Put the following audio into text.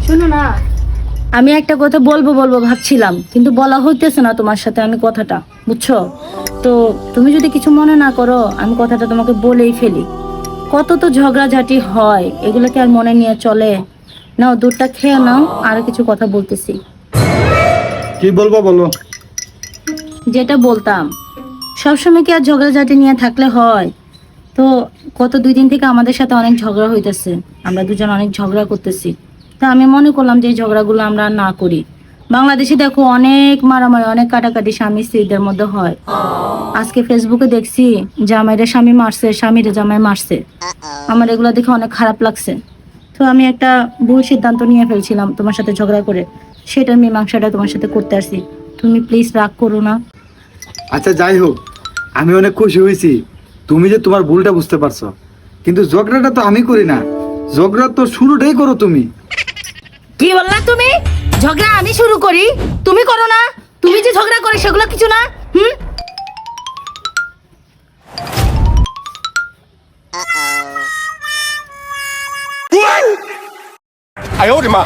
শোনো না, আমি একটা কথা বলবো বলবো ভাবছিলাম, কিন্তু বলা হইতেছে না তোমার সাথে আমি কথাটা, বুঝছো? তো তুমি যদি কিছু মনে না করো, আমি কথাটা তোমাকে বলেই ফেলি। কত তো ঝগড়াঝাটি হয়, এগুলোকে আর মনে নিয়ে চলে? নাও দুধটা খেয়ে নাও, আর কিছু কথা বলতেছি। কি বলবো বলো। যেটা বলতাম, সবসময় কি আর ঝগড়াঝাটি নিয়ে থাকলে হয়? তো গত 2 দিন থেকে আমাদের সাথে অনেক ঝগড়া হইতেছে, আমরা দুজন অনেক ঝগড়া করতেছি। তা আমি মনে করলাম যে এই ঝগড়াগুলো আমরা আর না করি। বাংলাদেশে দেখো অনেক মারামারি, অনেক কাটাকাটি স্বামী স্ত্রীদের মধ্যে হয়। আজকে ফেসবুকে দেখছি জামাইরে স্বামী মারছে, স্বামীরে জামাই মারছে। আমার এগুলো দেখে অনেক খারাপ লাগছে। তো আমি একটা ভুল সিদ্ধান্ত নিয়ে ফেলছিলাম তোমার সাথে ঝগড়া করে, সেটার মীমাংসাটা তোমার সাথে করতে আসছি। তুমি প্লিজ রাগ করো না। আচ্ছা যাই হোক, আমি অনেক খুশি হয়েছি তুমি যে তোমার ভুলটা বুঝতে পারছো। কিন্তু ঝগড়াটা তো আমি করি না, ঝগড়া তো শুরুটাই করো তুমি। কি বললা তুমি? ঝগড়া আমি শুরু করি, তুমি করো না? তুমি যে ঝগড়া করে সেগুলো কিছু না। হুম। 哎呦我的妈！